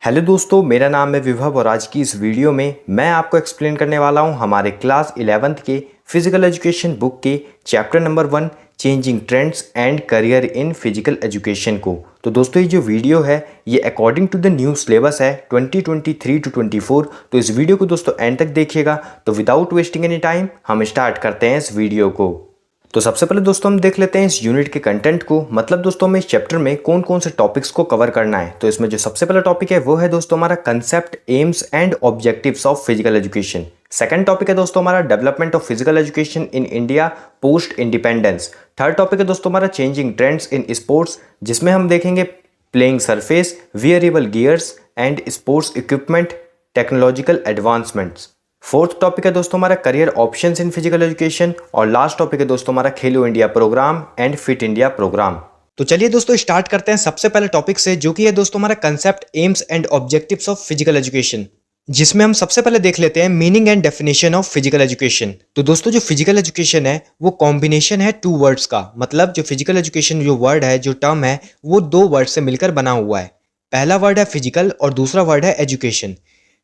Hello दोस्तों, मेरा नाम है विभव और आज की इस वीडियो में मैं आपको एक्सप्लेन करने वाला हूं हमारे क्लास 11th के फिजिकल एजुकेशन बुक के chapter number 1 changing trends and career in physical education को। तो दोस्तों ये जो वीडियो है ये according to the new syllabus है 2023 टू 24। तो इस वीडियो को दोस्तों एंड तक देखिएगा। तो विदाउट वेस्टिंग एनी टाइम हम स्टार्ट करते हैं इस वीडियो को। तो सबसे पहले दोस्तों हम देख लेते हैं इस यूनिट के कंटेंट को, मतलब दोस्तों हमें इस चैप्टर में कौन कौन से टॉपिक्स को कवर करना है। तो इसमें जो सबसे पहला टॉपिक है वो है दोस्तों हमारा concept, AIIMS and objectives of physical education. Second topic है दोस्तों हमारा development of physical education in India post independence. Third topic है दोस्तों हमारा चेंजिंग ट्रेंड्स इन स्पोर्ट्स, जिसमें हम देखेंगे playing surface, wearable gears and sports equipment, technological advancements. Fourth topic है दोस्तों हमारा career options in physical education और लास्ट टॉपिक है दोस्तों हमारा Khelo India program and fit India program. तो चलिए दोस्तों स्टार्ट करते हैं सबसे पहले टॉपिक से, जो कि है दोस्तों हमारा concept, AIIMS and objectives of physical education, जिसमें हम सबसे पहले देख लेते हैं meaning and definition of physical education. तो दोस्तों जो फिजिकल एजुकेशन है वो कॉम्बिनेशन है टू वर्ड्स का, मतलब जो फिजिकल एजुकेशन जो वर्ड है, जो टर्म है, वो दो वर्ड से मिलकर बना हुआ है। पहला वर्ड है फिजिकल और दूसरा वर्ड है एजुकेशन।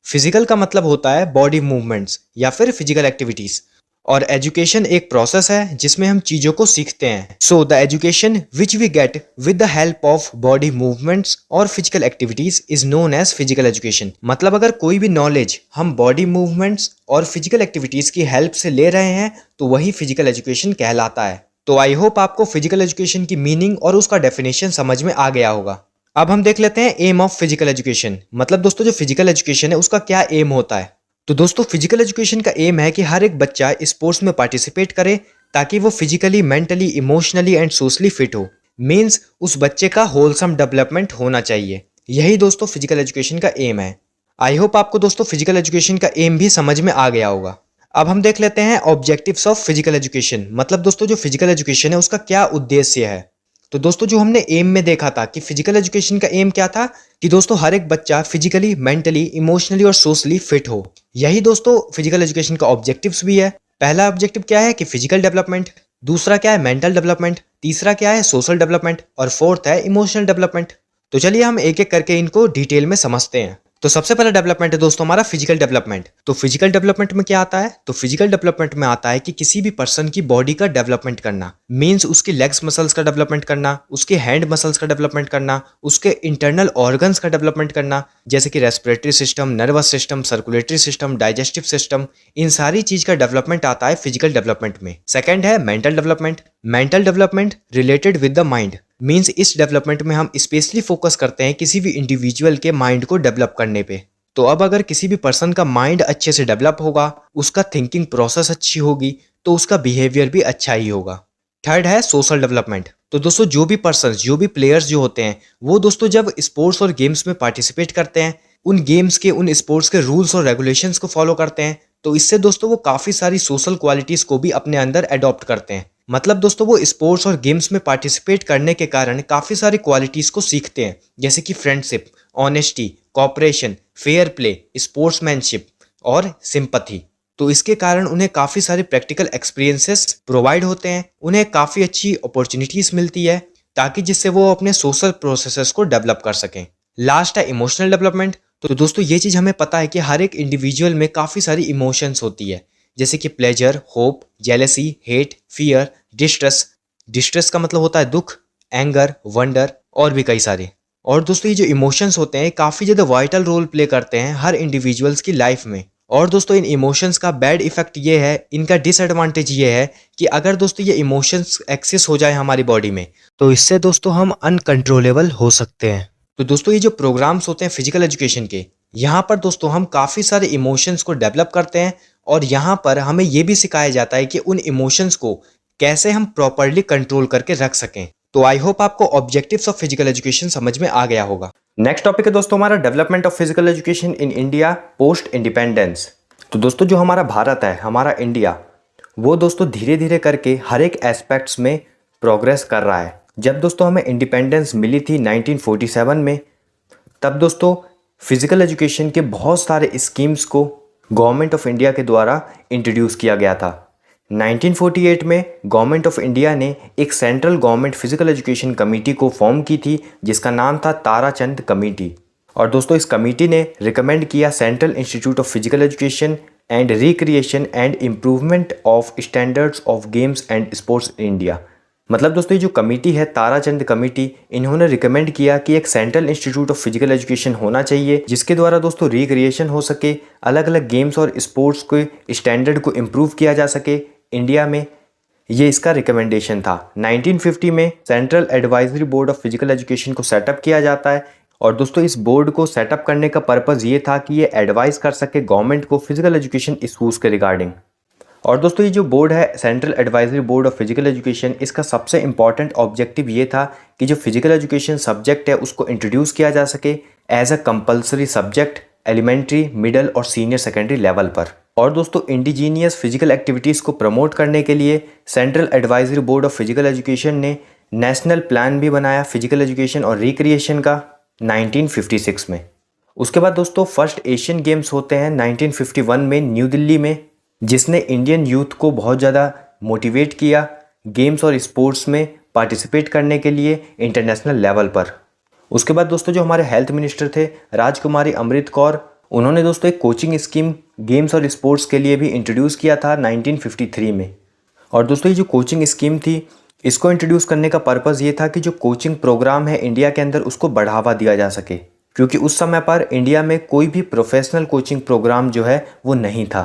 फिजिकल का मतलब होता है बॉडी मूवमेंट्स या फिर फिजिकल एक्टिविटीज, और एजुकेशन एक प्रोसेस है जिसमें हम चीजों को सीखते हैं। So the education which we get with the help of body movements और physical activities is known as physical education. मतलब अगर कोई भी नॉलेज हम बॉडी मूवमेंट्स और फिजिकल एक्टिविटीज की हेल्प से ले रहे हैं तो वही फिजिकल एजुकेशन कहलाता है। तो आई होप आपको फिजिकल एजुकेशन की मीनिंग और उसका डेफिनेशन समझ में आ गया होगा। अब हम देख लेते हैं एम ऑफ फिजिकल एजुकेशन, मतलब दोस्तों जो फिजिकल एजुकेशन है उसका क्या एम होता है। तो दोस्तों फिजिकल एजुकेशन का एम है कि हर एक बच्चा स्पोर्ट्स में पार्टिसिपेट करे ताकि वो physically, mentally, emotionally and socially fit हो। मीन्स उस बच्चे का होलसम डेवलपमेंट होना चाहिए। यही दोस्तों फिजिकल एजुकेशन का एम है। आई होप आपको दोस्तों फिजिकल एजुकेशन का एम भी समझ में आ गया होगा। अब हम देख लेते हैं ऑब्जेक्टिव्स ऑफ फिजिकल एजुकेशन, मतलब दोस्तों जो फिजिकल एजुकेशन है उसका क्या उद्देश्य है। तो दोस्तों जो हमने एम में देखा था कि फिजिकल एजुकेशन का एम क्या था कि दोस्तों हर एक बच्चा फिजिकली, मेंटली, इमोशनली और सोशली फिट हो। यही दोस्तों फिजिकल एजुकेशन का ऑब्जेक्टिव्स भी है। पहला ऑब्जेक्टिव क्या है कि फिजिकल डेवलपमेंट, दूसरा क्या है मेंटल डेवलपमेंट, तीसरा क्या है सोशल डेवलपमेंट और फोर्थ है इमोशनल डेवलपमेंट। तो चलिए हम एक एक करके इनको डिटेल में समझते हैं। तो सबसे पहला डेवलपमेंट है दोस्तों हमारा फिजिकल डेवलपमेंट। तो फिजिकल डेवलपमेंट में क्या आता है, तो फिजिकल डेवलपमेंट में आता है कि किसी भी पर्सन की बॉडी का डेवलपमेंट करना। मींस उसके लेग्स मसल्स का डेवलपमेंट करना, उसके हैंड मसल्स का डेवलपमेंट करना, उसके इंटरनल ऑर्गन्स का डेवलपमेंट करना, जैसे कि respiratory system, nervous system, circulatory system, digestive system. इन सारी चीज का डेवलपमेंट आता है फिजिकल डेवलपमेंट में। सेकेंड है mental development. Mental development related with the mind, means इस डेवलपमेंट में हम स्पेशली फोकस करते हैं किसी भी इंडिविजुअल के माइंड को डेवलप करने पे। तो अब अगर किसी भी पर्सन का माइंड अच्छे से डेवलप होगा, उसका थिंकिंग प्रोसेस अच्छी होगी, तो उसका बिहेवियर भी अच्छा ही होगा। थर्ड है सोशल डेवलपमेंट। तो दोस्तों जो भी पर्सन, जो भी प्लेयर्स जो होते हैं, वो दोस्तों जब स्पोर्ट्स और गेम्स में पार्टिसिपेट करते हैं, उन गेम्स के, उन स्पोर्ट्स के रूल्स और रेगुलेशंस को फॉलो करते हैं, तो इससे दोस्तों वो काफी सारी सोशल क्वालिटीज को भी अपने अंदर अडॉप्ट करते हैं। मतलब दोस्तों वो स्पोर्ट्स और गेम्स में पार्टिसिपेट करने के कारण काफी सारी क्वालिटीज को सीखते हैं, जैसे कि friendship, honesty, cooperation, fair play, sportsmanship और सिंपैथी। तो इसके कारण उन्हें काफी सारे प्रैक्टिकल एक्सपीरियंसेस प्रोवाइड होते हैं, उन्हें काफी अच्छी अपॉर्चुनिटीज मिलती है ताकि जिससे वो अपने सोशल प्रोसेसेस को डेवलप कर सकें। लास्ट है इमोशनल डेवलपमेंट। तो दोस्तों ये चीज हमें पता है कि हर एक इंडिविजुअल में काफी सारी इमोशंस होती है, जैसे कि pleasure, hope, jealousy, hate, fear, distress. Distress का मतलब होता है दुख, एंगर, वंडर और भी कई सारे। और दोस्तों ये जो इमोशंस होते हैं काफी ज्यादा वाइटल रोल प्ले करते हैं हर इंडिविजुअल्स की लाइफ में। और दोस्तों इन इमोशंस का बैड इफेक्ट ये है, इनका डिसएडवांटेज ये है कि अगर दोस्तों ये इमोशंस एक्सेस हो जाए हमारी बॉडी में, तो इससे दोस्तों हम अनकंट्रोलेबल हो सकते हैं। तो दोस्तों ये जो प्रोग्राम्स होते हैं फिजिकल एजुकेशन के, यहाँ पर दोस्तों हम काफी सारे इमोशंस को डेवलप करते हैं और यहाँ पर हमें ये भी सिखाया जाता है कि उन इमोशंस को कैसे हम प्रॉपरली कंट्रोल करके रख सकें। तो आई होप आपको ऑब्जेक्टिव्स ऑफ फिजिकल एजुकेशन समझ में आ गया होगा। नेक्स्ट टॉपिक है दोस्तों हमारा development of physical education in India post independence. तो दोस्तों जो हमारा भारत है, हमारा इंडिया, वो दोस्तों धीरे धीरे करके हर एक एस्पेक्ट्स में प्रोग्रेस कर रहा है। जब दोस्तों हमें इंडिपेंडेंस मिली थी 1947 में, तब दोस्तों फिजिकल एजुकेशन के बहुत सारे स्कीम्स को गवर्नमेंट ऑफ इंडिया के द्वारा इंट्रोड्यूस किया गया था। 1948 में गवर्नमेंट ऑफ इंडिया ने एक central government physical education committee को फॉर्म की थी, जिसका नाम था ताराचंद कमेटी। और दोस्तों इस कमेटी ने रिकमेंड किया central institute of physical education and recreation and improvement of standards of games and sports in India. मतलब दोस्तों ये जो कमेटी है ताराचंद कमेटी, इन्होंने रिकमेंड किया कि एक central institute of physical education होना चाहिए जिसके द्वारा दोस्तों रिक्रिएशन हो सके, अलग अलग गेम्स और स्पोर्ट्स के स्टैंडर्ड को इम्प्रूव किया जा सके इंडिया में। ये इसका रिकमेंडेशन था। 1950 में central advisory board of physical education को सेटअप किया जाता है और दोस्तों इस बोर्ड को सेटअप करने का पर्पज़ ये था कि ये एडवाइस कर सके गवर्नमेंट को फिजिकल एजुकेशन इशूज़ के रिगार्डिंग। और दोस्तों ये जो बोर्ड है central advisory board of physical education, इसका सबसे इंपॉर्टेंट ऑब्जेक्टिव ये था कि जो फिजिकल एजुकेशन सब्जेक्ट है उसको इंट्रोड्यूस किया जा सके as a compulsory subject elementary, middle और सीनियर सेकेंडरी लेवल पर। और दोस्तों इंडिजीनियस फिजिकल एक्टिविटीज़ को प्रमोट करने के लिए central advisory board of physical education ने नेशनल प्लान भी बनाया फिजिकल एजुकेशन और रिक्रिएशन का 1956 में। उसके बाद दोस्तों फर्स्ट एशियन गेम्स होते हैं 1951 में न्यू दिल्ली में, जिसने इंडियन यूथ को बहुत ज़्यादा मोटिवेट किया गेम्स और स्पोर्ट्स में पार्टिसिपेट करने के लिए इंटरनेशनल लेवल पर। उसके बाद दोस्तों जो हमारे हेल्थ मिनिस्टर थे राजकुमारी अमृत कौर, उन्होंने दोस्तों एक कोचिंग स्कीम गेम्स और स्पोर्ट्स के लिए भी इंट्रोड्यूस किया था 1953 में। और दोस्तों ये जो कोचिंग स्कीम थी इसको इंट्रोड्यूस करने का पर्पज़ ये था कि जो कोचिंग प्रोग्राम है इंडिया के अंदर उसको बढ़ावा दिया जा सके, क्योंकि उस समय पर इंडिया में कोई भी प्रोफेशनल कोचिंग प्रोग्राम जो है वो नहीं था।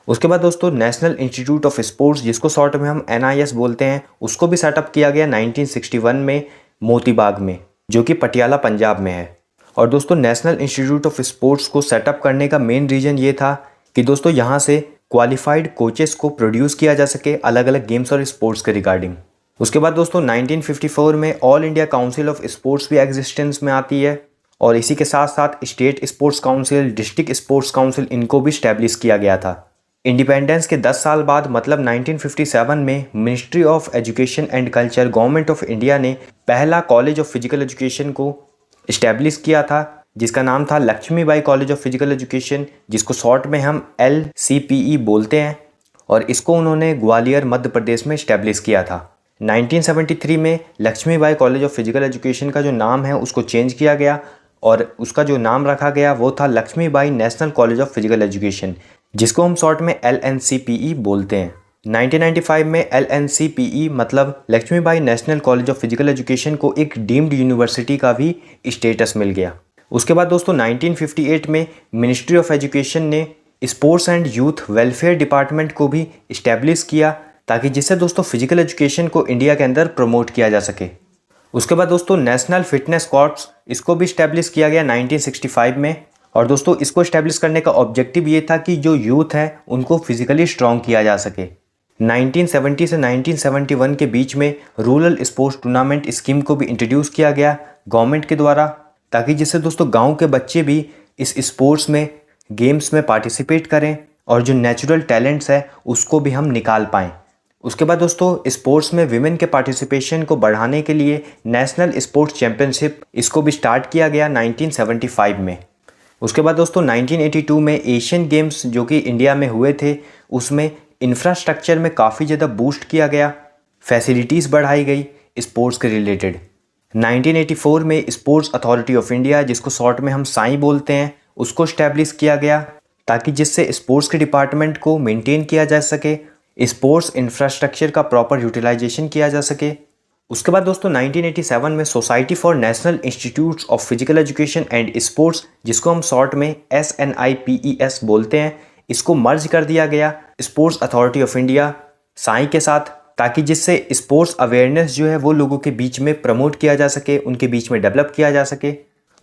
उसके बाद दोस्तों नेशनल इंस्टीट्यूट ऑफ स्पोर्ट्स, जिसको शॉर्ट में हम NIS बोलते हैं, उसको भी सेटअप किया गया 1961 में मोतीबाग में, जो कि पटियाला पंजाब में है। और दोस्तों नेशनल इंस्टीट्यूट ऑफ स्पोर्ट्स को सेटअप करने का मेन रीज़न ये था कि दोस्तों यहाँ से क्वालिफाइड कोचेस को प्रोड्यूस किया जा सके अलग अलग गेम्स और स्पोर्ट्स के रिगार्डिंग। उसके बाद दोस्तों 1954 में all India council of sports भी एग्जिस्टेंस में आती है और इसी के साथ साथ state sports council, district sports council, इनको भी स्टैब्लिश किया गया था। इंडिपेंडेंस के 10 साल बाद मतलब 1957 में ministry of education and culture government of India ने पहला कॉलेज ऑफ फिजिकल एजुकेशन को इस्टेब्लिश किया था जिसका नाम था Laxmibai college of physical education, जिसको शॉर्ट में हम LCPE बोलते हैं, और इसको उन्होंने ग्वालियर मध्य प्रदेश में इस्टेब्लिश किया था। 1973 में Laxmibai college of physical education का जो नाम है उसको चेंज किया गया और उसका जो नाम रखा गया वो था Laxmibai national college of physical education, जिसको हम शॉर्ट में LNCPE बोलते हैं। 1995 में LNCPE मतलब Laxmibai national college of physical education को एक डीम्ड यूनिवर्सिटी का भी स्टेटस मिल गया। उसके बाद दोस्तों 1958 में मिनिस्ट्री ऑफ एजुकेशन ने sports and youth welfare department को भी इस्टेब्लिश किया ताकि जिससे दोस्तों फिजिकल एजुकेशन को इंडिया के अंदर प्रमोट किया जा सके। उसके बाद दोस्तों नेशनल फिटनेस कॉर्प्स, इसको भी इस्टेब्लिश किया गया 1965 में। और दोस्तों इसको इस्टेब्लिश करने का ऑब्जेक्टिव ये था कि जो यूथ है उनको फिजिकली स्ट्रॉन्ग किया जा सके। 1970 से 1971 के बीच में रूरल स्पोर्ट्स टूर्नामेंट स्कीम को भी इंट्रोड्यूस किया गया गवर्नमेंट के द्वारा, ताकि जिससे दोस्तों गांव के बच्चे भी इस स्पोर्ट्स में गेम्स में पार्टिसिपेट करें और जो नेचुरल टैलेंट्स है उसको भी हम निकाल पाएँ। उसके बाद दोस्तों स्पोर्ट्स में विमेन के पार्टिसिपेशन को बढ़ाने के लिए नेशनल स्पोर्ट्स चैम्पियनशिप, इसको भी स्टार्ट किया गया 1975 में। उसके बाद दोस्तों 1982 में एशियन गेम्स जो कि इंडिया में हुए थे उसमें इंफ्रास्ट्रक्चर में काफ़ी ज़्यादा बूस्ट किया गया, फैसिलिटीज़ बढ़ाई गई स्पोर्ट्स के रिलेटेड। 1984 में स्पोर्ट्स अथॉरिटी ऑफ इंडिया, जिसको शॉर्ट में हम साई बोलते हैं, उसको स्टैब्लिश किया गया ताकि जिससे स्पोर्ट्स के डिपार्टमेंट को मेंटेन किया जा सके, स्पोर्ट्स इंफ्रास्ट्रक्चर का प्रॉपर यूटिलाइजेशन किया जा सके। उसके बाद दोस्तों 1987 में society for national institutes of physical education and sports, जिसको हम शॉर्ट में SNIPES बोलते हैं, इसको मर्ज कर दिया गया sports authority of India Sai के साथ, ताकि जिससे स्पोर्ट्स अवेयरनेस जो है वो लोगों के बीच में प्रमोट किया जा सके, उनके बीच में डेवलप किया जा सके।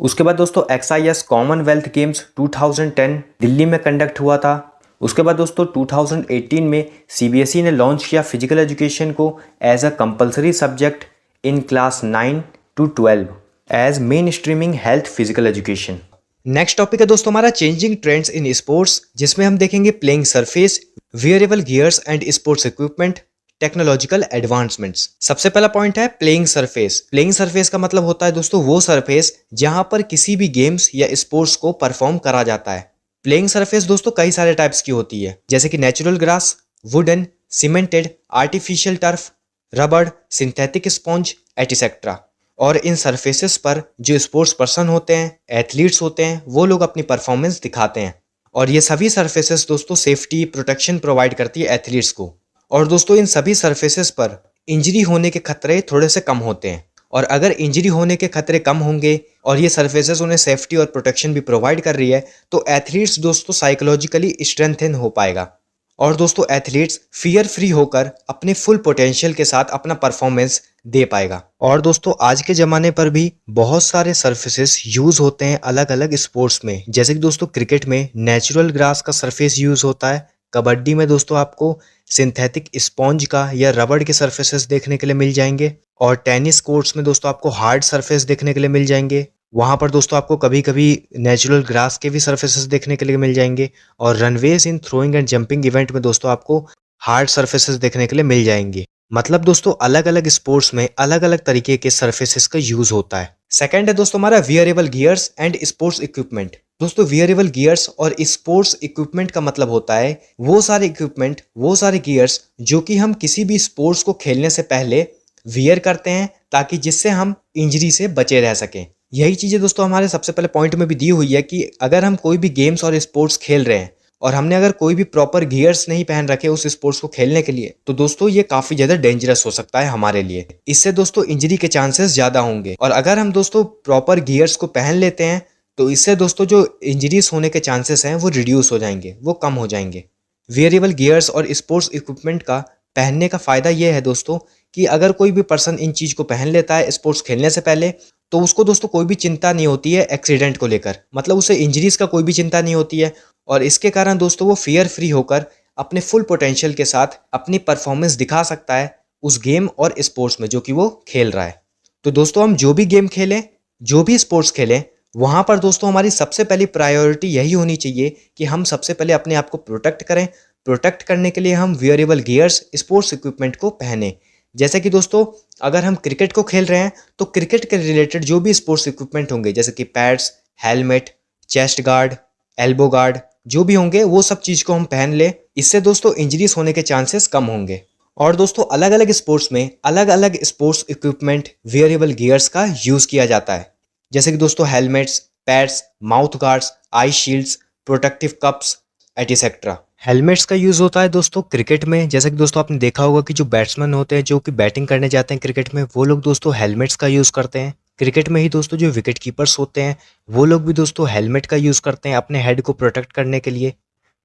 उसके बाद दोस्तों XIS कॉमनवेल्थ गेम्स 2010 दिल्ली में कंडक्ट हुआ था। उसके बाद दोस्तों 2018 में CBSE ने लॉन्च किया फिजिकल एजुकेशन को as a compulsory subject in class 9 to 12 as main streaming health physical education. Next topic है दोस्तों हमारा चेंजिंग ट्रेंड्स इन स्पोर्ट्स, जिसमें हम देखेंगे playing surface, wearable gears and sports equipment, technological advancements. सबसे पहला पॉइंट है प्लेइंग सरफेस। प्लेइंग सरफेस का मतलब होता है दोस्तों वो सरफेस जहां पर किसी भी गेम्स या स्पोर्ट्स को परफॉर्म करा जाता है। प्लेइंग सरफेस दोस्तों कई सारे टाइप्स की होती है, जैसे कि natural grass, wooden, cemented, artificial turf, रबड़, सिंथेटिक स्पॉन्ज एटसेट्रा। और इन सरफेसेस पर जो स्पोर्ट्स पर्सन होते हैं, एथलीट्स होते हैं, वो लोग अपनी परफॉर्मेंस दिखाते हैं। और ये सभी सरफेसेस दोस्तों सेफ्टी प्रोटेक्शन प्रोवाइड करती है एथलीट्स को। और दोस्तों इन सभी सरफेसेस पर इंजरी होने के खतरे थोड़े से कम होते हैं। और अगर इंजरी होने के खतरे कम होंगे और ये सरफेसेस उन्हें सेफ्टी और प्रोटेक्शन भी प्रोवाइड कर रही है, तो एथलीट्स दोस्तों साइकोलॉजिकली स्ट्रेंथन हो पाएगा। और दोस्तों एथलीट्स फियर फ्री होकर अपने फुल पोटेंशियल के साथ अपना परफॉर्मेंस दे पाएगा। और दोस्तों आज के ज़माने पर भी बहुत सारे सरफेसेस यूज़ होते हैं अलग अलग स्पोर्ट्स में। जैसे कि दोस्तों क्रिकेट में नेचुरल ग्रास का सरफेस यूज़ होता है, कबड्डी में दोस्तों आपको सिंथेटिक स्पॉन्ज का या रबड़ के सरफेसेस देखने के लिए मिल जाएंगे, और टेनिस कोर्ट्स में दोस्तों आपको हार्ड सरफेस देखने के लिए मिल जाएंगे। वहाँ पर दोस्तों आपको कभी कभी नेचुरल ग्रास के भी सरफेसेस देखने के लिए मिल जाएंगे। और runways in throwing and jumping event में दोस्तों आपको हार्ड सरफेसेस देखने के लिए मिल जाएंगे। मतलब दोस्तों अलग अलग स्पोर्ट्स में अलग अलग तरीके के सरफेसेस का यूज होता है। सेकंड है दोस्तों हमारा wearable gears and sports equipment. दोस्तों वियरेबल गियर्स और स्पोर्ट्स इक्विपमेंट का मतलब होता है वो सारे इक्विपमेंट, वो सारे गियर्स जो कि हम किसी भी स्पोर्ट्स को खेलने से पहले वियर करते हैं, ताकि जिससे हम इंजरी से बचे रह सकें। यही चीज़ें दोस्तों हमारे सबसे पहले पॉइंट में भी दी हुई है कि अगर हम कोई भी गेम्स और स्पोर्ट्स खेल रहे हैं और हमने अगर कोई भी प्रॉपर गियर्स नहीं पहन रखे उस स्पोर्ट्स को खेलने के लिए, तो दोस्तों ये काफ़ी ज़्यादा डेंजरस हो सकता है हमारे लिए। इससे दोस्तों इंजरी के चांसेस ज़्यादा होंगे। और अगर हम दोस्तों प्रॉपर गियर्स को पहन लेते हैं तो इससे दोस्तों जो इंजरीज होने के चांसेस हैं वो रिड्यूस हो जाएंगे, वो कम हो जाएंगे। वेरिएबल गियर्स और स्पोर्ट्स इक्विपमेंट का पहनने का फ़ायदा ये है दोस्तों कि अगर कोई भी पर्सन इन चीज़ को पहन लेता है स्पोर्ट्स खेलने से पहले, तो उसको दोस्तों कोई भी चिंता नहीं होती है एक्सीडेंट को लेकर। मतलब उसे इंजरीज का कोई भी चिंता नहीं होती है, और इसके कारण दोस्तों वो फियर फ्री होकर अपने फुल पोटेंशियल के साथ अपनी परफॉर्मेंस दिखा सकता है उस गेम और स्पोर्ट्स में जो कि वो खेल रहा है। तो दोस्तों हम जो भी गेम खेलें, जो भी स्पोर्ट्स खेलें, वहाँ पर दोस्तों हमारी सबसे पहली प्रायोरिटी यही होनी चाहिए कि हम सबसे पहले अपने आप को प्रोटेक्ट करें। प्रोटेक्ट करने के लिए हम वियरेबल गियर्स, स्पोर्ट्स इक्विपमेंट को पहने। जैसे कि दोस्तों अगर हम क्रिकेट को खेल रहे हैं तो क्रिकेट के रिलेटेड जो भी स्पोर्ट्स इक्विपमेंट होंगे, जैसे कि pads, helmet, chest guard, elbow guard, जो भी होंगे वो सब चीज़ को हम पहन ले। इससे दोस्तों इंजरीज होने के चांसेस कम होंगे। और दोस्तों अलग अलग स्पोर्ट्स में अलग अलग स्पोर्ट्स इक्विपमेंट, वियरेबल गियर्स का यूज़ किया जाता है। जैसे कि दोस्तों helmets, pads, mouth guards, eye shields, protective cups etcetera. Helmets का यूज़ होता है दोस्तों क्रिकेट में। जैसे कि दोस्तों आपने देखा होगा कि जो बैट्समैन होते हैं जो कि बैटिंग करने जाते हैं क्रिकेट में, वो लोग दोस्तों हेलमेट्स का यूज़ करते हैं। क्रिकेट में ही दोस्तों जो विकेट कीपर्स होते हैं वो लोग भी दोस्तों हेलमेट का यूज़ करते हैं अपने हेड को प्रोटेक्ट करने के लिए।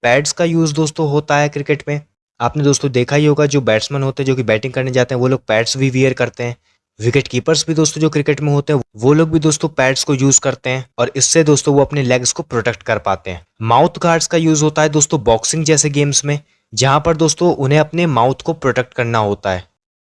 पैड्स का यूज़ दोस्तों होता है क्रिकेट में। आपने दोस्तों देखा ही होगा जो बैट्समैन होते हैं जो कि बैटिंग करने जाते हैं वो लोग पैड्स भी वियर करते हैं। विकेट कीपर्स भी दोस्तों जो क्रिकेट में होते हैं वो लोग भी दोस्तों पैड्स को यूज करते हैं, और इससे दोस्तों वो अपने लेग्स को प्रोटेक्ट कर पाते हैं। माउथ गार्ड्स का यूज होता है दोस्तों बॉक्सिंग जैसे गेम्स में, जहां पर दोस्तों उन्हें अपने माउथ को प्रोटेक्ट करना होता है।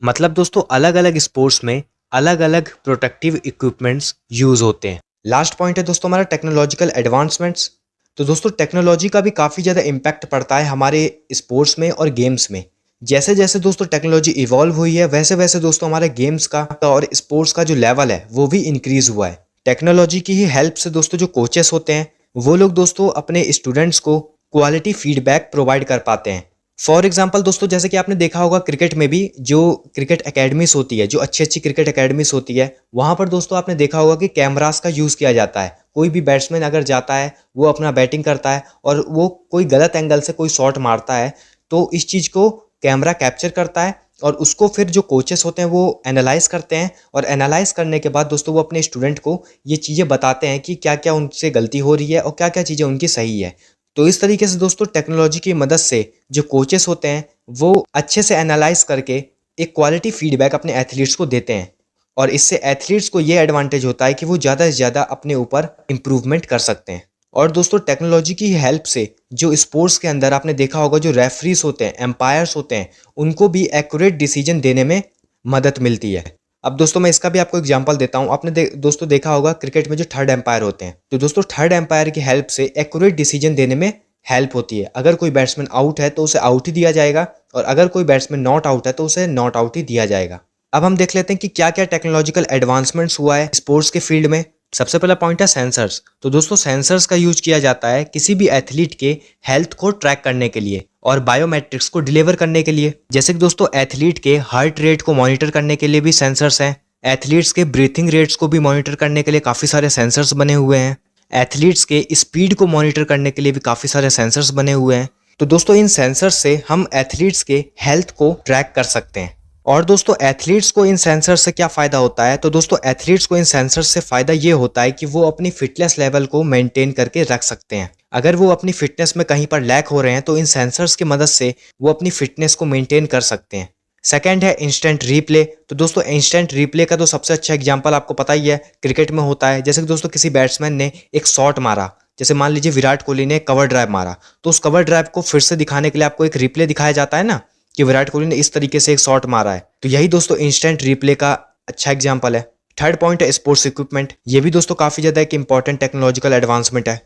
मतलब दोस्तों अलग अलग स्पोर्ट्स में अलग अलग प्रोटेक्टिव इक्विपमेंट्स यूज होते हैं। लास्ट पॉइंट है दोस्तों हमारा टेक्नोलॉजिकल एडवांसमेंट्स। तो दोस्तों टेक्नोलॉजी का भी काफ़ी ज़्यादा इम्पैक्ट पड़ता है हमारे स्पोर्ट्स में और गेम्स में। जैसे जैसे दोस्तों टेक्नोलॉजी इवॉल्व हुई है वैसे वैसे दोस्तों हमारे गेम्स का और स्पोर्ट्स का जो लेवल है वो भी इंक्रीज हुआ है। टेक्नोलॉजी की ही हेल्प से दोस्तों जो कोचेस होते हैं वो लोग दोस्तों अपने स्टूडेंट्स को क्वालिटी फीडबैक प्रोवाइड कर पाते हैं। फॉर एग्जाम्पल दोस्तों जैसे कि आपने देखा होगा क्रिकेट में भी जो क्रिकेट एकेडमीज होती है, जो अच्छी अच्छी क्रिकेट एकेडमीज होती है, वहाँ पर दोस्तों आपने देखा होगा कि कैमरास का यूज़ किया जाता है। कोई भी बैट्समैन अगर जाता है, वो अपना बैटिंग करता है और वो कोई गलत एंगल से कोई शॉट मारता है, तो इस चीज़ को कैमरा कैप्चर करता है और उसको फिर जो कोचेस होते हैं वो एनालाइज करते हैं, और एनालाइज करने के बाद दोस्तों वो अपने स्टूडेंट को ये चीज़ें बताते हैं कि क्या क्या उनसे गलती हो रही है और क्या क्या चीज़ें उनकी सही है। तो इस तरीके से दोस्तों टेक्नोलॉजी की मदद से जो कोचेस होते हैं वो अच्छे से एनालाइज करके एक क्वालिटी फीडबैक अपने एथलीट्स को देते हैं, और इससे एथलीट्स को ये एडवांटेज होता है कि वो ज़्यादा से ज़्यादा अपने ऊपर इम्प्रूवमेंट कर सकते हैं। और दोस्तों टेक्नोलॉजी की हेल्प से जो स्पोर्ट्स के अंदर आपने देखा होगा जो रेफरीज होते हैं, एम्पायर्स होते हैं, उनको भी एक्यूरेट डिसीजन देने में मदद मिलती है। अब दोस्तों मैं इसका भी आपको एग्जांपल देता हूं। आपने दोस्तों देखा होगा क्रिकेट में जो थर्ड एम्पायर होते हैं, तो दोस्तों थर्ड एम्पायर की हेल्प से एक्यूरेट डिसीजन देने में हेल्प होती है। अगर कोई बैट्समैन आउट है तो उसे आउट ही दिया जाएगा, और अगर कोई बैट्समैन नॉट आउट है तो उसे नॉट आउट ही दिया जाएगा। अब हम देख लेते हैं कि क्या क्या टेक्नोलॉजिकल एडवांसमेंट्स हुआ है स्पोर्ट्स के फील्ड में। सबसे पहला पॉइंट है सेंसर्स। तो दोस्तों सेंसर्स का यूज किया जाता है किसी भी एथलीट के हेल्थ को ट्रैक करने के लिए और बायोमेट्रिक्स को डिलीवर करने के लिए। जैसे कि दोस्तों एथलीट के हार्ट रेट को मॉनिटर करने के लिए भी सेंसर्स हैं, एथलीट्स के ब्रीथिंग रेट्स को भी मॉनिटर करने के लिए काफ़ी सारे सेंसर्स बने हुए हैं। एथलीट्स के स्पीड को मॉनिटर करने के लिए भी काफ़ी सारे सेंसर्स बने हुए हैं। तो दोस्तों इन सेंसर्स से हम एथलीट्स के हेल्थ को ट्रैक कर सकते हैं। और दोस्तों एथलीट्स को इन सेंसर से क्या फ़ायदा होता है, तो दोस्तों एथलीट्स को इन सेंसर से फ़ायदा ये होता है कि वो अपनी फिटनेस लेवल को मेंटेन करके रख सकते हैं। अगर वो अपनी फिटनेस में कहीं पर लैक हो रहे हैं तो इन सेंसर्स की मदद से वो अपनी फिटनेस को मेंटेन कर सकते हैं। सेकंड है इंस्टेंट रीप्ले। तो दोस्तों इंस्टेंट रीप्ले का तो सबसे अच्छा एग्जांपल आपको पता ही है, क्रिकेट में होता है। जैसे कि दोस्तों किसी बैट्समैन ने एक शॉट मारा, जैसे मान लीजिए विराट कोहली ने कवर ड्राइव मारा, तो उस कवर ड्राइव को फिर से दिखाने के लिए आपको एक रिप्ले दिखाया जाता है ना, कि विराट कोहली ने इस तरीके से एक शॉट मारा है। तो यही दोस्तों इंस्टेंट रिप्ले का अच्छा एग्जांपल है। थर्ड पॉइंट है स्पोर्ट्स इक्विपमेंट। ये भी दोस्तों काफ़ी ज़्यादा एक इंपॉर्टेंट टेक्नोलॉजिकल एडवांसमेंट है।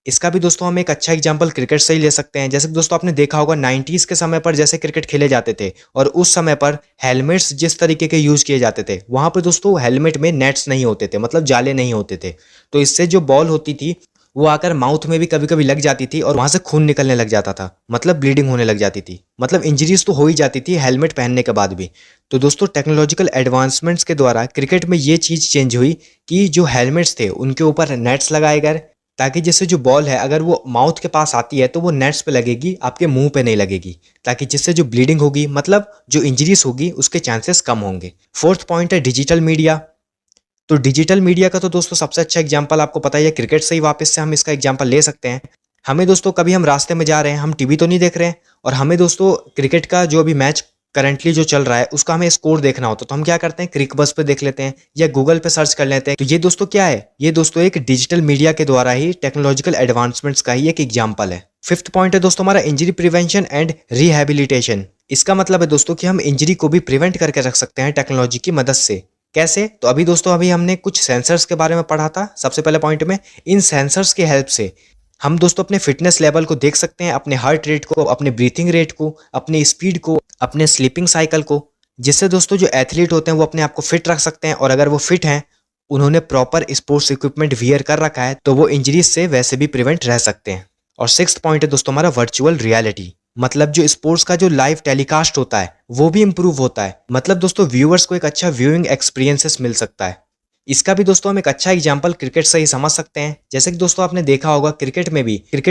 इसका भी दोस्तों हम एक अच्छा एग्जांपल क्रिकेट से ही ले सकते हैं। जैसे कि दोस्तों आपने देखा होगा 90s के समय पर जैसे क्रिकेट खेले जाते थे और उस समय पर हेलमेट्स जिस तरीके के यूज़ किए जाते थे, वहाँ पर दोस्तों हेलमेट में नेट्स नहीं होते थे, मतलब जाले नहीं होते थे। तो इससे जो बॉल होती थी वो आकर माउथ में भी कभी कभी लग जाती थी और वहां से खून निकलने लग जाता था, मतलब ब्लीडिंग होने लग जाती थी, मतलब इंजरीज तो हो ही जाती थी हेलमेट पहनने के बाद भी। तो दोस्तों टेक्नोलॉजिकल एडवांसमेंट्स के द्वारा क्रिकेट में ये चीज़ चेंज हुई कि जो हेलमेट्स थे उनके ऊपर नेट्स लगाए गए, ताकि जिससे जो बॉल है अगर वो माउथ के पास आती है तो वो नेट्स पे लगेगी, आपके मुंह पे नहीं लगेगी, ताकि जिससे जो ब्लीडिंग होगी, मतलब जो इंजरीज होगी, उसके चांसेस कम होंगे। फोर्थ पॉइंट है डिजिटल मीडिया। तो डिजिटल मीडिया का तो दोस्तों सबसे अच्छा एग्जांपल आपको पता ही है, क्रिकेट से ही वापस से हम इसका एग्जांपल ले सकते हैं। हमें दोस्तों कभी हम रास्ते में जा रहे हैं, हम टीवी तो नहीं देख रहे हैं, और हमें दोस्तों क्रिकेट का जो अभी मैच करंटली जो चल रहा है उसका हमें स्कोर देखना होता है, तो हम क्या करते हैं, क्रिक बस पे देख लेते हैं या गूगल पे सर्च कर लेते हैं। तो ये दोस्तों क्या है, ये दोस्तों एक डिजिटल मीडिया के द्वारा ही टेक्नोलॉजिकल एडवांसमेंट्स का ही एक एग्जाम्पल है। फिफ्थ पॉइंट है दोस्तों हमारा इंजरी प्रिवेंशन एंड रिहेबिलिटेशन। इसका मतलब है दोस्तों कि हम इंजरी को भी प्रिवेंट करके रख सकते हैं टेक्नोलॉजी की मदद से। कैसे, तो अभी दोस्तों अभी हमने कुछ सेंसर्स के बारे में पढ़ा था सबसे पहले पॉइंट में। इन सेंसर्स की हेल्प से हम दोस्तों अपने फिटनेस लेवल को देख सकते हैं, अपने हार्ट रेट को, अपने ब्रीथिंग रेट को, अपनी स्पीड को, अपने स्लीपिंग साइकिल को, जिससे दोस्तों जो एथलीट होते हैं वो अपने आप को फिट रख सकते हैं। और अगर वो फिट हैं, उन्होंने प्रॉपर स्पोर्ट्स इक्विपमेंट वियर कर रखा है, तो वो इंजरीज से वैसे भी प्रिवेंट रह सकते हैं। और सिक्स्थ पॉइंट है दोस्तों हमारा वर्चुअल रियलिटी। मतलब जो स्पोर्ट्स का जो लाइव टेलीकास्ट होता है वो भी इंप्रूव होता है, मतलब दोस्तों व्यूअर्स को एक अच्छा व्यूइंग एक्सपीरियंसेस मिल सकता है। इसका भी दोस्तों हम एक अच्छा एग्जांपल क्रिकेट से ही समझ सकते हैं। जैसे कि दोस्तों आपने देखा होगा क्रिकेट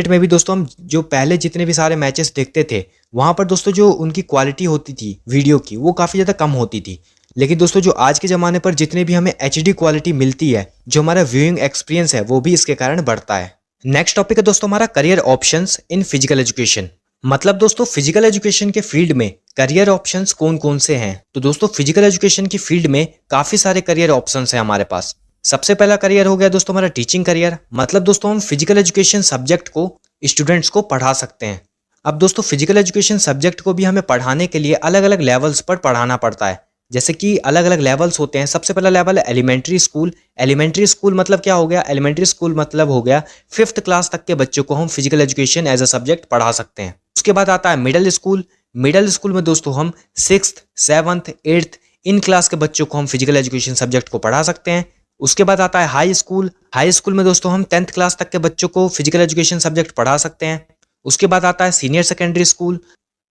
में भी दोस्तों हम जो पहले जितने भी सारे मैचेस देखते थे, वहां पर दोस्तों जो उनकी क्वालिटी होती थी वीडियो की, वो काफ़ी ज़्यादा कम होती थी। लेकिन दोस्तों जो आज के ज़माने पर जितने भी हमें HD क्वालिटी मिलती है, जो हमारा व्यूइंग एक्सपीरियंस है वो भी इसके कारण बढ़ता है। नेक्स्ट टॉपिक है दोस्तों हमारा career options in physical education. मतलब दोस्तों फिजिकल एजुकेशन के फील्ड में करियर ऑप्शंस कौन कौन से हैं, तो दोस्तों फिजिकल एजुकेशन की फील्ड में काफी सारे करियर ऑप्शंस हैं हमारे पास। सबसे पहला करियर हो गया दोस्तों हमारा टीचिंग करियर। मतलब दोस्तों हम फिजिकल एजुकेशन सब्जेक्ट को स्टूडेंट्स को पढ़ा सकते हैं। अब दोस्तों फिजिकल एजुकेशन सब्जेक्ट को भी हमें पढ़ाने के लिए अलग अलग लेवल्स पर पढ़ाना पड़ता है। जैसे कि अलग अलग लेवल्स होते हैं। सबसे पहला लेवल है एलिमेंट्री स्कूल। एलिमेंट्री स्कूल मतलब क्या हो गया, एलिमेंट्री स्कूल मतलब हो गया 5th क्लास तक के बच्चों को हम physical education as a subject पढ़ा सकते हैं। उसके बाद आता है मिडिल स्कूल। मिडिल स्कूल में दोस्तों हम 6th, 7th, 8th in class के बच्चों को हम फिजिकल एजुकेशन सब्जेक्ट को पढ़ा सकते हैं। उसके बाद आता है हाई स्कूल। हाई स्कूल में दोस्तों हम 10th क्लास तक के बच्चों को फिजिकल एजुकेशन सब्जेक्ट पढ़ा सकते हैं। उसके बाद आता है सीनियर सेकेंडरी स्कूल।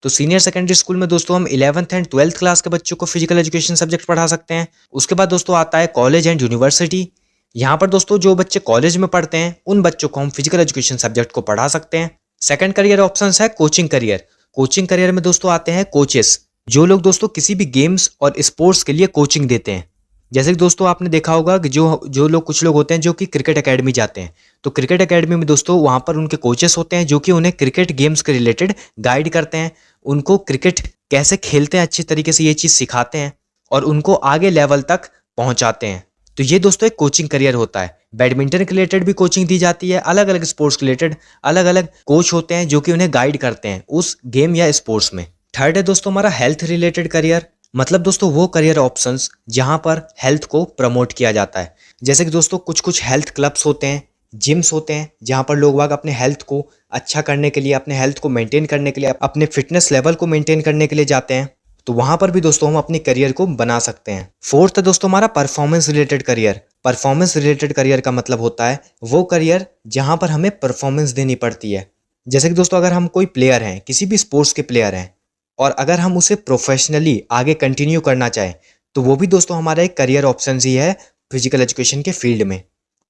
तो सीनियर सेकेंडरी स्कूल में दोस्तों हम 11th एंड 12th क्लास के बच्चों को फिजिकल एजुकेशन सब्जेक्ट पढ़ा सकते हैं। उसके बाद दोस्तों आता है कॉलेज एंड यूनिवर्सिटी। यहाँ पर दोस्तों जो बच्चे कॉलेज में पढ़ते हैं उन बच्चों को हम फिजिकल एजुकेशन सब्जेक्ट को पढ़ा सकते हैं। सेकंड करियर ऑप्शन है कोचिंग करियर। कोचिंग करियर में दोस्तों आते हैं कोचेस, जो लोग दोस्तों किसी भी गेम्स और स्पोर्ट्स के लिए कोचिंग देते हैं। जैसे कि दोस्तों आपने देखा होगा कि जो लोग कुछ लोग होते हैं जो कि क्रिकेट एकेडमी जाते हैं, तो क्रिकेट एकेडमी में दोस्तों वहाँ पर उनके कोचेस होते हैं जो कि उन्हें क्रिकेट गेम्स के रिलेटेड गाइड करते हैं, उनको क्रिकेट कैसे खेलते हैं अच्छी तरीके से ये चीज़ सिखाते हैं और उनको आगे लेवल तक पहुँचाते हैं। तो ये दोस्तों एक कोचिंग करियर होता है। बैडमिंटन के रिलेटेड भी कोचिंग दी जाती है, अलग अलग स्पोर्ट्स के रिलेटेड अलग अलग कोच होते हैं जो कि उन्हें गाइड करते हैं उस गेम या स्पोर्ट्स में। थर्ड है दोस्तों हमारा हेल्थ रिलेटेड करियर। मतलब दोस्तों वो करियर ऑप्शंस जहां पर हेल्थ को प्रमोट किया जाता है। जैसे कि दोस्तों कुछ हेल्थ क्लब्स होते हैं, जिम्स होते हैं, जहां पर लोग बाग अपने हेल्थ को अच्छा करने के लिए, अपने हेल्थ को मेंटेन करने के लिए, अपने फिटनेस लेवल को मेंटेन करने के लिए जाते हैं। तो वहां पर भी दोस्तों हम अपने करियर को बना सकते हैं। फोर्थ है दोस्तों हमारा performance related career. Performance related career का मतलब होता है वो करियर जहां पर हमें परफॉर्मेंस देनी पड़ती है। जैसे कि दोस्तों अगर हम कोई प्लेयर हैं, किसी भी स्पोर्ट्स के प्लेयर हैं, और अगर हम उसे प्रोफेशनली आगे कंटिन्यू करना चाहें, तो वो भी दोस्तों हमारा एक करियर ऑप्शन ही है फिजिकल एजुकेशन के फील्ड में।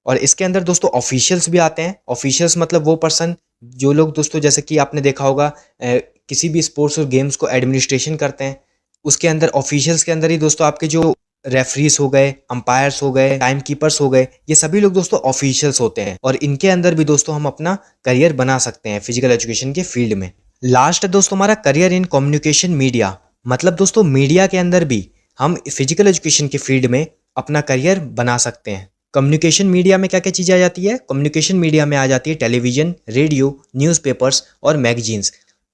और इसके अंदर दोस्तों ऑफिशियल्स भी आते हैं। ऑफिशियल्स मतलब वो पर्सन जो लोग दोस्तों, जैसे कि आपने देखा होगा किसी भी स्पोर्ट्स और गेम्स को एडमिनिस्ट्रेशन करते हैं, उसके अंदर ऑफिशियल्स के अंदर ही दोस्तों आपके जो रेफरीज हो गए, अंपायर्स हो गए, टाइम कीपर्स हो गए, ये सभी लोग दोस्तों ऑफिशियल्स होते हैं। और इनके अंदर भी दोस्तों हम अपना करियर बना सकते हैं फिजिकल एजुकेशन के फील्ड में। लास्ट है दोस्तों हमारा करियर इन कम्युनिकेशन मीडिया। मतलब दोस्तों मीडिया के अंदर भी हम फिजिकल एजुकेशन के फील्ड में अपना करियर बना सकते हैं। कम्युनिकेशन मीडिया में क्या क्या चीज़ें आ जाती है? कम्युनिकेशन मीडिया में आ जाती है टेलीविज़न, रेडियो, न्यूज़पेपर्स और मैगजीन्स।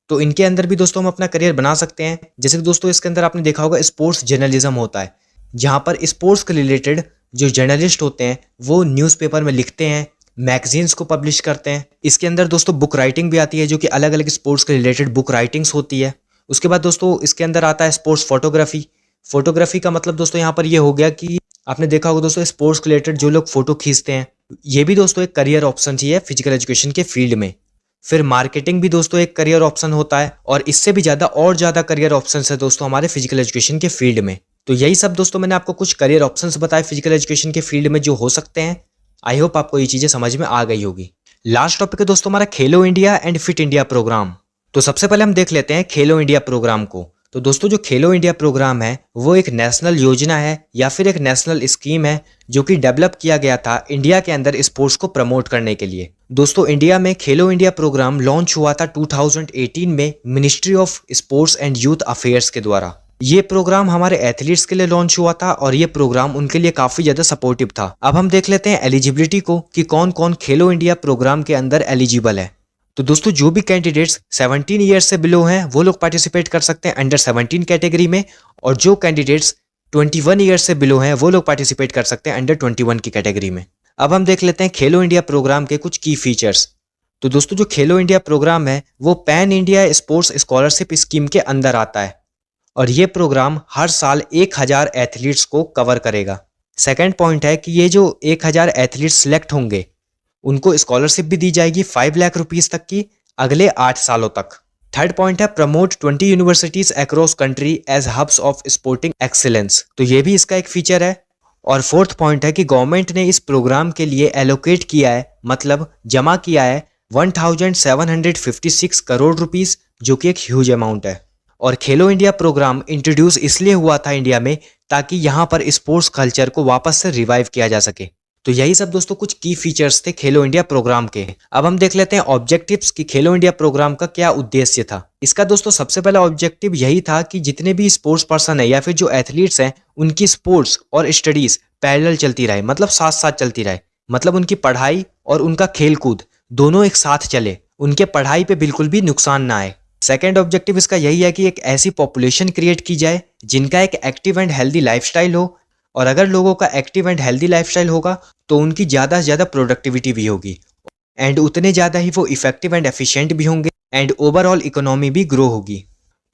तो इनके अंदर भी दोस्तों हम अपना करियर बना सकते हैं। जैसे कि दोस्तों इसके अंदर आपने देखा होगा स्पोर्ट्स जर्नलिज्म होता है, जहाँ पर स्पोर्ट्स के रिलेटेड जो जर्नलिस्ट होते हैं वो न्यूज़पेपर में लिखते हैं, मैगजीन्स को पब्लिश करते हैं। इसके अंदर दोस्तों बुक राइटिंग भी आती है, जो कि अलग अलग स्पोर्ट्स के रिलेटेड बुक राइटिंग्स होती है। उसके बाद दोस्तों इसके अंदर आता है स्पोर्ट्स फोटोग्राफी। फोटोग्राफी का मतलब दोस्तों यहाँ पर ये हो गया कि आपने देखा होगा दोस्तों स्पोर्ट्स के रिलेटेड जो लोग फोटो खींचते हैं, ये भी दोस्तों एक करियर ऑप्शन ही है फिजिकल एजुकेशन के फील्ड में। फिर मार्केटिंग भी दोस्तों एक करियर ऑप्शन होता है, और इससे भी ज़्यादा और ज़्यादा करियर ऑप्शन है दोस्तों हमारे फिजिकल एजुकेशन के फील्ड में। तो यही सब दोस्तों मैंने आपको कुछ करियर ऑप्शंस बताए फिजिकल एजुकेशन के फील्ड में जो हो सकते हैं। आई होप आपको ये चीज़ें समझ में आ गई होगी। लास्ट टॉपिक है दोस्तों हमारा Khelo India and fit India program. तो सबसे पहले हम देख लेते हैं खेलो इंडिया प्रोग्राम को। तो दोस्तों जो खेलो इंडिया प्रोग्राम है वो एक नेशनल योजना है या फिर एक नेशनल स्कीम है, जो कि डेवलप किया गया था इंडिया के अंदर स्पोर्ट्स को प्रमोट करने के लिए। दोस्तों इंडिया में खेलो इंडिया प्रोग्राम लॉन्च हुआ था 2018 में ministry of sports and youth affairs के द्वारा। ये प्रोग्राम हमारे एथलीट्स के लिए लॉन्च हुआ था और ये प्रोग्राम उनके लिए काफी ज्यादा सपोर्टिव था। अब हम देख लेते हैं एलिजिबिलिटी को कि कौन कौन खेलो इंडिया प्रोग्राम के अंदर एलिजिबल है। तो दोस्तों जो भी कैंडिडेट्स 17 ईयर्स से बिलो हैं वो लोग पार्टिसिपेट कर सकते हैं अंडर 17 कैटेगरी में, और जो कैंडिडेट्स 21 ईयर्स से बिलो हैं वो लोग पार्टिसिपेट कर सकते हैं अंडर 21 की कैटेगरी में। अब हम देख लेते हैं खेलो इंडिया प्रोग्राम के कुछ की फीचर्स। तो दोस्तों जो खेलो इंडिया प्रोग्राम है वो pan India sports scholarship scheme के अंदर आता है, और ये प्रोग्राम हर साल 1000 एथलीट्स को कवर करेगा। सेकेंड पॉइंट है कि ये जो 1000 एथलीट्स सिलेक्ट होंगे उनको स्कॉलरशिप भी दी जाएगी 5 लाख रुपीस तक की अगले 8 सालों तक। थर्ड पॉइंट है promote 20 universities across country as hubs of sporting excellence. तो ये भी इसका एक फीचर है। और फोर्थ पॉइंट है कि गवर्नमेंट ने इस प्रोग्राम के लिए एलोकेट किया है, मतलब जमा किया है 1756 करोड़ रुपीस, जो कि एक ह्यूज अमाउंट है। और खेलो इंडिया प्रोग्राम इंट्रोड्यूस इसलिए हुआ था इंडिया में ताकि यहाँ पर स्पोर्ट्स कल्चर को वापस से रिवाइव किया जा सके। तो यही सब दोस्तों कुछ की फीचर्स थे खेलो इंडिया प्रोग्राम के। अब हम देख लेते हैं ऑब्जेक्टिव्स कि खेलो इंडिया प्रोग्राम का क्या उद्देश्य था। इसका दोस्तों सबसे पहला ऑब्जेक्टिव यही था कि जितने भी स्पोर्ट्स पर्सन है या फिर जो एथलीट्स हैं उनकी स्पोर्ट्स और स्टडीज पैरेलल चलती रहे, मतलब साथ साथ चलती रहे। मतलब उनकी पढ़ाई और उनका खेल कूद दोनों एक साथ चले, उनके पढ़ाई पे बिल्कुल भी नुकसान ना आए। सेकेंड ऑब्जेक्टिव इसका यही है कि एक ऐसी पॉपुलेशन क्रिएट की जाए जिनका एक एक्टिव एंड हेल्दी लाइफस्टाइल हो, और अगर लोगों का एक्टिव एंड हेल्दी लाइफस्टाइल होगा तो उनकी ज़्यादा से ज़्यादा प्रोडक्टिविटी भी होगी, एंड उतने ज़्यादा ही वो इफेक्टिव एंड एफिशिएंट भी होंगे, एंड ओवरऑल इकोनॉमी भी ग्रो होगी।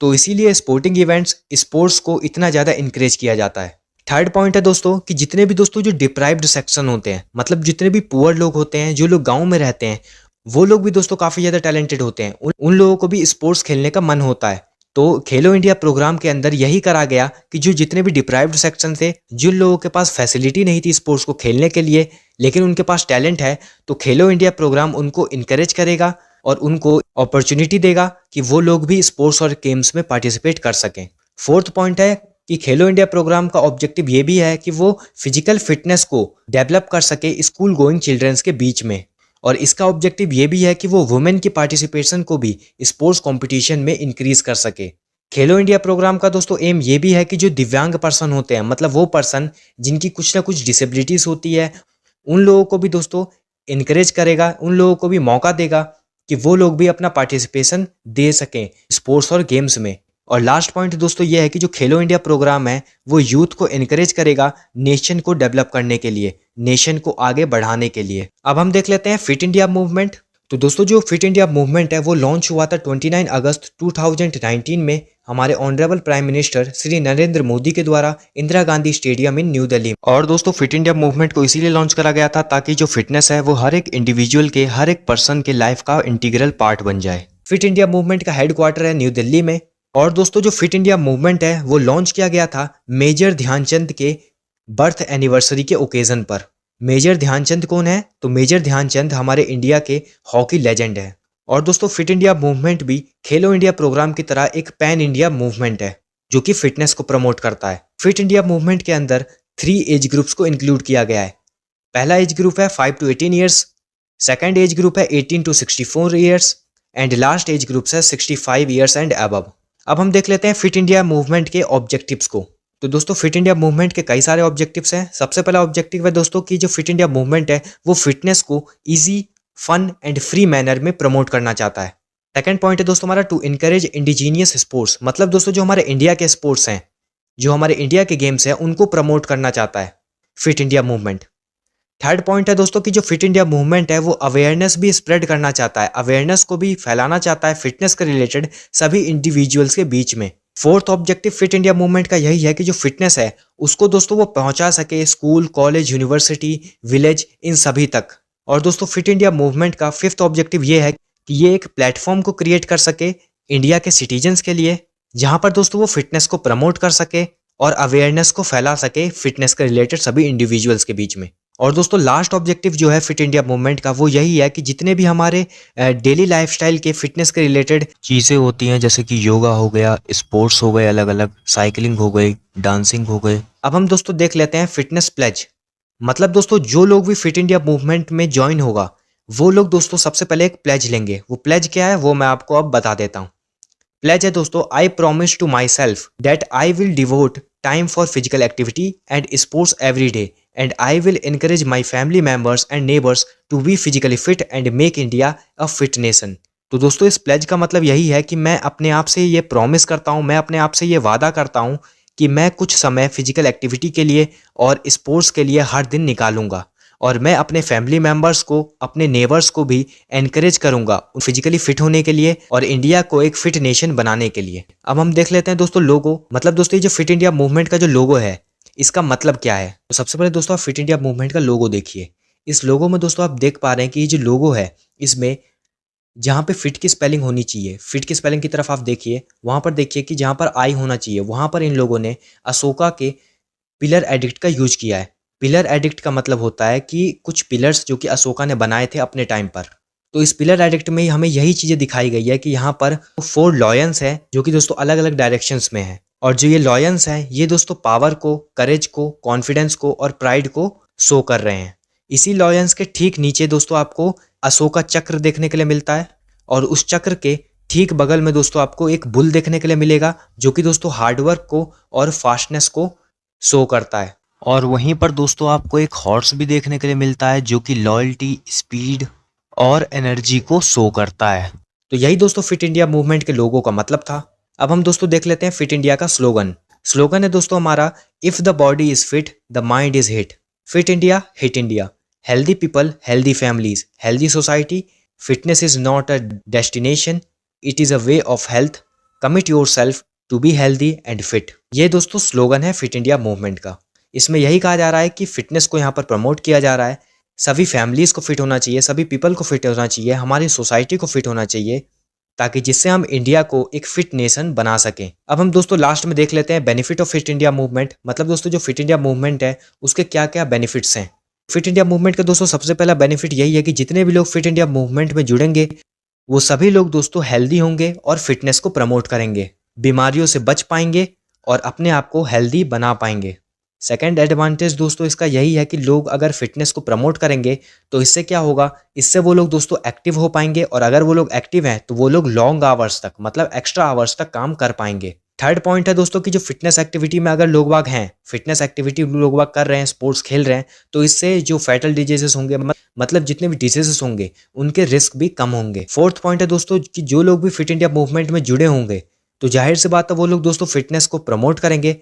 तो इसीलिए स्पोर्टिंग इवेंट्स स्पोर्ट्स को इतना ज़्यादा इंकरेज किया जाता है। थर्ड पॉइंट है दोस्तों कि जितने भी दोस्तों जो डिप्राइव्ड सेक्शन होते हैं, मतलब जितने भी पुअर लोग होते हैं, जो लोग गाँव में रहते हैं, वो लोग भी दोस्तों काफ़ी ज़्यादा टैलेंटेड होते हैं। उन लोगों को भी स्पोर्ट्स खेलने का मन होता है। तो खेलो इंडिया प्रोग्राम के अंदर यही करा गया कि जो जितने भी डिप्राइव्ड सेक्शन थे, जिन लोगों के पास फैसिलिटी नहीं थी स्पोर्ट्स को खेलने के लिए लेकिन उनके पास टैलेंट है, तो खेलो इंडिया प्रोग्राम उनको इनकरेज करेगा और उनको अपॉर्चुनिटी देगा कि वो लोग भी स्पोर्ट्स और गेम्स में पार्टिसिपेट कर सकें। फोर्थ पॉइंट है कि खेलो इंडिया प्रोग्राम का ऑब्जेक्टिव ये भी है कि वो फिजिकल फिटनेस को डेवलप कर सके स्कूल गोइंग चिल्ड्रंस के बीच में, और इसका ऑब्जेक्टिव ये भी है कि वो वुमेन की पार्टिसिपेशन को भी स्पोर्ट्स कंपटीशन में इंक्रीज कर सके। खेलो इंडिया प्रोग्राम का दोस्तों एम ये भी है कि जो दिव्यांग पर्सन होते हैं, मतलब वो पर्सन जिनकी कुछ ना कुछ डिसेबिलिटीज होती है, उन लोगों को भी दोस्तों इनकरेज करेगा, उन लोगों को भी मौका देगा कि वो लोग भी अपना पार्टिसिपेशन दे सकें स्पोर्ट्स और गेम्स में। और लास्ट पॉइंट दोस्तों ये है कि जो खेलो इंडिया प्रोग्राम है वो यूथ को इनकरेज करेगा नेशन को डेवलप करने के लिए, नेशन को आगे बढ़ाने के लिए। अब हम देख लेते हैं फिट इंडिया मूवमेंट। तो दोस्तों जो फिट इंडिया मूवमेंट है वो लॉन्च हुआ था 29 अगस्त 2019 में हमारे honourable prime minister Shri Narendra Modi के द्वारा इंदिरा गांधी स्टेडियम इन न्यू दिल्ली। और दोस्तों फिट इंडिया मूवमेंट को इसीलिए लॉन्च करा गया था ताकि जो फिटनेस है वो हर एक इंडिविजुअल के, हर एक पर्सन के लाइफ का इंटीग्रल पार्ट बन जाए। फिट इंडिया मूवमेंट का हेडक्वार्टर है न्यू दिल्ली में, और दोस्तों जो फिट इंडिया मूवमेंट है वो लॉन्च किया गया था मेजर ध्यानचंद के बर्थ एनिवर्सरी के ओकेजन पर। मेजर ध्यानचंद कौन है? तो मेजर ध्यानचंद हमारे इंडिया के हॉकी लेजेंड है। और दोस्तों फिट इंडिया मूवमेंट भी खेलो इंडिया प्रोग्राम की तरह एक पैन इंडिया मूवमेंट है जो कि फिटनेस को प्रमोट करता है। फिट इंडिया मूवमेंट के अंदर 3 एज ग्रुप्स को इंक्लूड किया गया है। पहला एज ग्रुप है 5 to 18 years, second age group है 18 to 64 years and last age group है 65 ईयर्स एंड अबव। अब हम देख लेते हैं फिट इंडिया मूवमेंट के ऑब्जेक्टिव्स को। तो दोस्तों फिट इंडिया मूवमेंट के कई सारे ऑब्जेक्टिव्स हैं। सबसे पहला ऑब्जेक्टिव है दोस्तों कि जो फिट इंडिया मूवमेंट है वो फिटनेस को easy, fun and free manner में प्रमोट करना चाहता है। सेकंड पॉइंट है दोस्तों हमारा टू इनकरेज इंडिजीनियस स्पोर्ट्स, मतलब दोस्तों जो हमारे इंडिया के स्पोर्ट्स हैं, जो हमारे इंडिया के गेम्स हैं, उनको प्रमोट करना चाहता है fit India movement. Third point है दोस्तों कि जो फिट इंडिया मूवमेंट है वो अवेयरनेस भी स्प्रेड करना चाहता है, अवेयरनेस को भी फैलाना चाहता है फिटनेस के रिलेटेड सभी इंडिविजुअल्स के बीच में। Fourth objective fit India movement का यही है कि जो फिटनेस है उसको दोस्तों वो पहुंचा सके स्कूल, कॉलेज, यूनिवर्सिटी, विलेज, इन सभी तक। और दोस्तों फिट इंडिया मूवमेंट का फिफ्थ ऑब्जेक्टिव ये है कि ये एक प्लेटफॉर्म को क्रिएट कर सके इंडिया के सिटीजन्स के लिए, जहां पर दोस्तों वो फिटनेस को प्रमोट कर सके और अवेयरनेस को फैला सके फिटनेस के रिलेटेड सभी इंडिविजुअल्स के बीच में। और दोस्तों लास्ट ऑब्जेक्टिव जो है फिट इंडिया मूवमेंट का वो यही है कि जितने भी हमारे डेली लाइफस्टाइल के फिटनेस के रिलेटेड चीज़ें होती हैं, जैसे कि योगा हो गया, स्पोर्ट्स हो गए अलग अलग, साइकिलिंग हो गई, डांसिंग हो गए। अब हम दोस्तों देख लेते हैं फिटनेस प्लेज। मतलब दोस्तों जो लोग भी फिट इंडिया मूवमेंट में ज्वाइन होगा वो लोग दोस्तों सबसे पहले एक प्लेज लेंगे। वो प्लेज क्या है वो मैं आपको अब बता देता हूँ। प्लेज है दोस्तों, I promise to myself that I will devote time for physical activity and sports every day and I will encourage my family members and neighbors to be physically fit and make India a fit nation। तो दोस्तों इस pledge का मतलब यही है कि मैं अपने आप से ये प्रॉमिस करता हूँ, मैं अपने आप से ये वादा करता हूँ कि मैं कुछ समय फिजिकल एक्टिविटी के लिए और स्पोर्ट्स के लिए हर दिन निकालूंगा और मैं अपने फैमिली मेम्बर्स को, अपने नेबर्स को भी एनकरेज करूंगा फिजिकली फिट होने के लिए और इंडिया को एक फिट नेशन बनाने के लिए। अब हम देख लेते हैं दोस्तों लोगो। मतलब दोस्तों ये जो फिट इंडिया मूवमेंट का जो लोगो है इसका मतलब क्या है। तो सबसे पहले दोस्तों आप फिट इंडिया मूवमेंट का लोगो देखिए। इस लोगो में दोस्तों आप देख पा रहे हैं कि ये जो लोगो है इसमें जहाँ पे फिट की स्पेलिंग होनी चाहिए, फिट की स्पेलिंग की तरफ आप देखिए, वहां पर देखिए कि जहाँ पर आई होना चाहिए वहां पर इन लोगों ने अशोका के पिलर एडिक्ट का यूज किया है। पिलर एडिक्ट का मतलब होता है कि कुछ पिलर्स जो कि अशोका ने बनाए थे अपने टाइम पर। तो इस पिलर एडिक्ट में हमें यही चीजें दिखाई गई है कि यहाँ पर 4 लॉयंस है जो कि दोस्तों अलग अलग डायरेक्शंस में है। और जो ये लॉयंस हैं ये दोस्तों पावर को, करेज को, कॉन्फिडेंस को और प्राइड को शो कर रहे हैं। इसी लॉयंस के ठीक नीचे दोस्तों आपको अशोका चक्र देखने के लिए मिलता है और उस चक्र के ठीक बगल में दोस्तों आपको एक बुल देखने के लिए मिलेगा जो कि दोस्तों हार्डवर्क को और फास्टनेस को शो करता है। और वहीं पर दोस्तों आपको एक हॉर्स भी देखने के लिए मिलता है जो कि लॉयल्टी, स्पीड और एनर्जी को शो करता है। तो यही दोस्तों फिट इंडिया मूवमेंट के लोगों का मतलब था। अब हम दोस्तों देख लेते हैं फिट इंडिया का स्लोगन। स्लोगन है दोस्तों हमारा, if the body is fit the mind is hit, fit India hit India, healthy people healthy families, healthy society, fitness is not a destination it is a way of health, commit yourself to be healthy and fit. ये दोस्तों slogan है fit India movement का। इसमें यही कहा जा रहा है कि फिटनेस को यहाँ पर प्रमोट किया जा रहा है, सभी फैमिलीज को फिट होना चाहिए, सभी पीपल को फिट होना चाहिए, हमारी सोसाइटी को फिट होना चाहिए ताकि जिससे हम इंडिया को एक फिट नेशन बना सकें। अब हम दोस्तों लास्ट में देख लेते हैं benefit of fit India movement. मतलब दोस्तों जो फिट इंडिया मूवमेंट है उसके क्या क्या बेनिफिट्स हैं। फिट इंडिया मूवमेंट का दोस्तों सबसे पहला बेनिफिट यही है कि जितने भी लोग फिट इंडिया मूवमेंट में जुड़ेंगे वो सभी लोग दोस्तों हेल्दी होंगे और फिटनेस को प्रमोट करेंगे, बीमारियों से बच पाएंगे और अपने आप को हेल्दी बना पाएंगे। सेकेंड एडवांटेज दोस्तों इसका यही है कि लोग अगर फिटनेस को प्रमोट करेंगे तो इससे क्या होगा, इससे वो लोग दोस्तों एक्टिव हो पाएंगे और अगर वो लोग एक्टिव हैं तो वो लोग लॉन्ग आवर्स तक, मतलब एक्स्ट्रा आवर्स तक काम कर पाएंगे। थर्ड पॉइंट है दोस्तों कि जो फिटनेस एक्टिविटी में अगर लोग बाग हैं, फिटनेस एक्टिविटी लोग बाग कर रहे हैं, स्पोर्ट्स खेल रहे हैं, तो इससे जो फैटल डिजीजेस होंगे, मतलब जितने भी डिजीजेस होंगे उनके रिस्क भी कम होंगे। फोर्थ पॉइंट है दोस्तों कि जो लोग भी फिट इंडिया मूवमेंट में जुड़े होंगे तो जाहिर सी बात है वो लोग दोस्तों फिटनेस को प्रमोट करेंगे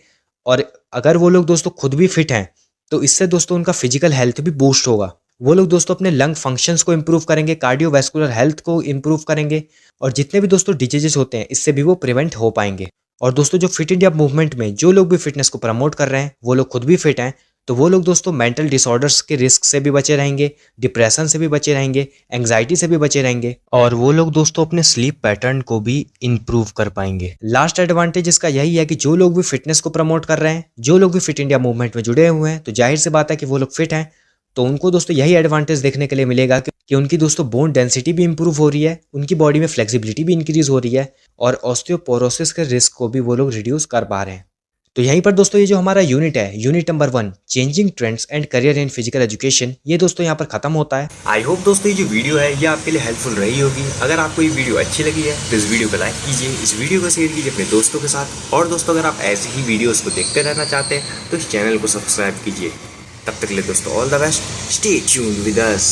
और अगर वो लोग दोस्तों खुद भी फिट हैं तो इससे दोस्तों उनका फिजिकल हेल्थ भी बूस्ट होगा। वो लोग दोस्तों अपने लंग फंक्शंस को इंप्रूव करेंगे, कार्डियोवैस्कुलर हेल्थ को इंप्रूव करेंगे और जितने भी दोस्तों डिजीजेस होते हैं इससे भी वो प्रिवेंट हो पाएंगे। और दोस्तों जो फिट इंडिया मूवमेंट में जो लोग भी फिटनेस को प्रमोट कर रहे हैं वो लोग खुद भी फिट हैं तो वो लोग दोस्तों मेंटल डिसऑर्डर्स के रिस्क से भी बचे रहेंगे, डिप्रेशन से भी बचे रहेंगे, एंग्जाइटी से भी बचे रहेंगे, और वो लोग दोस्तों अपने स्लीप पैटर्न को भी इंप्रूव कर पाएंगे। लास्ट एडवांटेज इसका यही है कि जो लोग भी फिटनेस को प्रमोट कर रहे हैं, जो लोग भी फिट इंडिया मूवमेंट में जुड़े हुए हैं, तो जाहिर सी बात है कि वो लोग फिट हैं, तो उनको दोस्तों यही एडवांटेज देखने के लिए मिलेगा कि उनकी दोस्तों बोन डेंसिटी भी इंप्रूव हो रही है, उनकी बॉडी में फ्लेक्सिबिलिटी भी इंक्रीज हो रही है, और ऑस्टियोपोरोसिस के रिस्क को भी वो लोग रिड्यूस कर पा रहे हैं। तो यहीं पर दोस्तों ये जो हमारा यूनिट है, unit number 1 changing trends and career in physical education, ये दोस्तों यहाँ पर खत्म होता है। आई होप दोस्तों ये जो वीडियो है ये आपके लिए हेल्पफुल रही होगी। अगर आपको ये वीडियो अच्छी लगी है तो इस वीडियो को लाइक कीजिए, इस वीडियो को शेयर कीजिए अपने दोस्तों के साथ, और दोस्तों अगर आप ऐसी ही वीडियोस को देखते रहना चाहते हैं तो इस चैनल को सब्सक्राइब कीजिए। तब तक के लिए दोस्तों all the best, stay tuned with us.